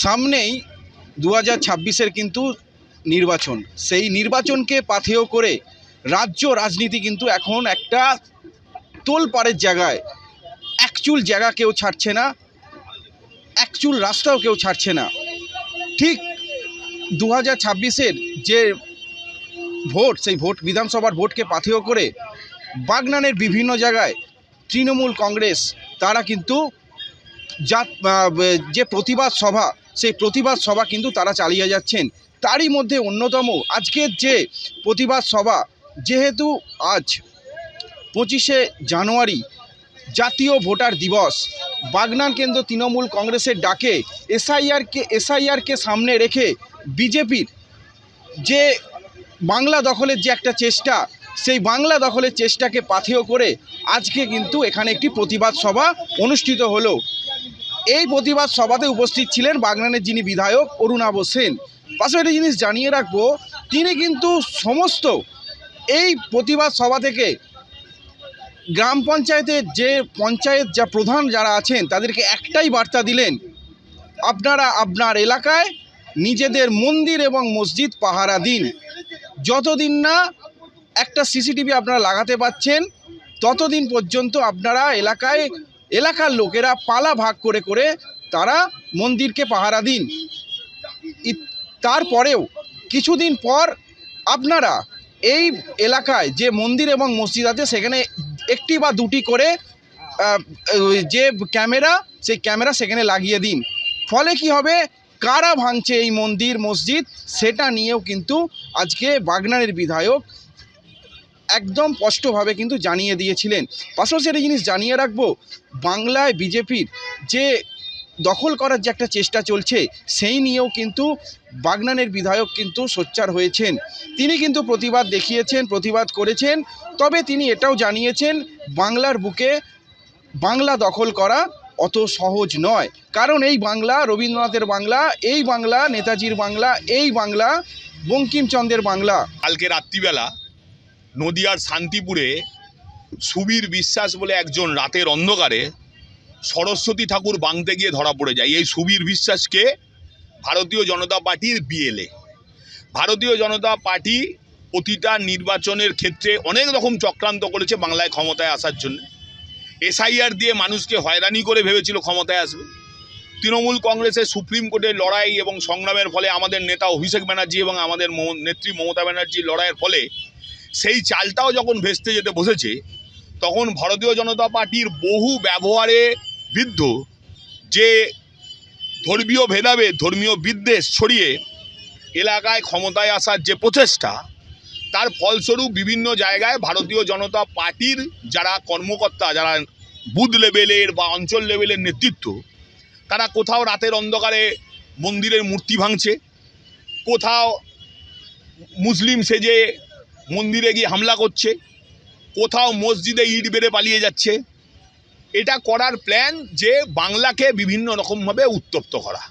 সামনেই 2026-এর কিন্তু নির্বাচন। সেই নির্বাচনকে পাথেয় করে রাজ্য রাজনীতি কিন্তু এখন একটা তোলপাড়ের জায়গায়। একচুল জায়গা কেউ ছাড়ছে না, একচুল রাস্তাও কেউ ছাড়ছে না। ঠিক 2026-এর যে ভোট, সেই ভোট বিধানসভার ভোটকে পাথেয় করে বাগনানের বিভিন্ন জায়গায় তৃণমূল কংগ্রেস তারা কিন্তু যে প্রতিবাদ সভা, সেই প্রতিবাদ সভা কিন্তু তারা চালিয়ে যাচ্ছেন। তারই মধ্যে অন্যতম আজকের যে প্রতিবাদ সভা, যেহেতু আজ 25শে জানুয়ারি জাতীয় ভোটার দিবস, বাগনান কেন্দ্র তৃণমূল কংগ্রেসের ডাকে এসআইআরকে সামনে রেখে বিজেপির যে বাংলা দখলের যে একটা চেষ্টা, সেই বাংলা দখলের চেষ্টাকে পাথেয় করে আজকে কিন্তু এখানে একটি প্রতিবাদ সভা অনুষ্ঠিত হলো। এই প্রতিবাদ সভাতে উপস্থিত ছিলেন বাগনানের যিনি বিধায়ক অরুণাভ সেন। পাশাপাশি একটা জিনিস জানিয়ে রাখবো, তিনি কিন্তু সমস্ত এই প্রতিবাদ সভা থেকে গ্রাম পঞ্চায়েতের যে পঞ্চায়েত প্রধান যারা আছেন তাদেরকে একটাই বার্তা দিলেন, আপনারা আপনার এলাকায় নিজেদের মন্দির এবং মসজিদ পাহারা দিন। যতদিন না একটা সিসিটিভি আপনারা লাগাতে পারছেন ততদিন পর্যন্ত আপনারা এলাকার লোকেরা পালা ভাগ করে করে তারা মন্দিরকে পাহারা দিন। তারপরেও কিছুদিন পর আপনারা এই এলাকায় যে মন্দির এবং মসজিদ আছে সেখানে একটি বা দুটি করে যে ক্যামেরা, সেই ক্যামেরা সেখানে লাগিয়ে দিন। ফলে কি হবে, কারা ভাঙছে এই মন্দির মসজিদ সেটা নিয়েও কিন্তু আজকে বাগনানের বিধায়ক একদম স্পষ্টভাবে কিন্তু জানিয়ে দিয়েছিলেন। পাশাপাশি একটা জিনিস জানিয়ে রাখবো, বাংলায় বিজেপির যে দখল করার যে একটা চেষ্টা চলছে সেই নিয়েও কিন্তু বাগনানের বিধায়ক কিন্তু সোচ্চার হয়েছেন। তিনি কিন্তু প্রতিবাদ দেখিয়েছেন, প্রতিবাদ করেছেন। তবে তিনি এটাও জানিয়েছেন, বাংলার বুকে বাংলা দখল করা অত সহজ নয়, কারণ এই বাংলা রবীন্দ্রনাথের বাংলা, এই বাংলা নেতাজির বাংলা, এই বাংলা বঙ্কিমচন্দ্রের বাংলা। কালকে রাত্রিবেলা নদিয়ার শান্তিপুরে সুবীর বিশ্বাস বলে একজন রাতের অন্ধকারে সরস্বতী ঠাকুর বাঁধতে গিয়ে ধরা পড়ে যায়। এই সুবীর বিশ্বাসকে ভারতীয় জনতা পার্টির বিএলএ। ভারতীয় জনতা পার্টি প্রতিটা নির্বাচনের ক্ষেত্রে অনেক রকম চক্রান্ত করেছে বাংলায় ক্ষমতায় আসার জন্য। এসআইআর দিয়ে মানুষকে হয়রানি করে ভেবেছিল ক্ষমতায় আসবে। তৃণমূল কংগ্রেসের সুপ্রিম কোর্টের লড়াই এবং সংগ্রামের ফলে, আমাদের নেতা অভিষেক ব্যানার্জি এবং আমাদের নেত্রী মমতা ব্যানার্জির লড়াইয়ের ফলে সেই চালটাও যখন ভেস্তে যেতে বসেছে, তখন ভারতীয় জনতা পার্টির বহু ব্যবহারে বিদ্ধ যে ধর্মীয় ভেদাভেদ, ধর্মীয় বিদ্বেষ ছড়িয়ে এলাকায় ক্ষমতায় আসার যে প্রচেষ্টা, তার ফলস্বরূপ বিভিন্ন জায়গায় ভারতীয় জনতা পার্টির যারা কর্মকর্তা, যারা বুথ লেভেলের বা অঞ্চল লেভেলের নেতৃত্ব, তারা কোথাও রাতের অন্ধকারে মন্দিরের মূর্তি ভাঙছে, কোথাও মুসলিম সেজে মন্দিরে গিয়ে হামলা করছে, কোথাও মসজিদে ইট বেড়ে পালিয়ে যাচ্ছে। এটা করার প্ল্যান যে বাংলাকে বিভিন্ন রকমভাবে উত্তপ্ত করা।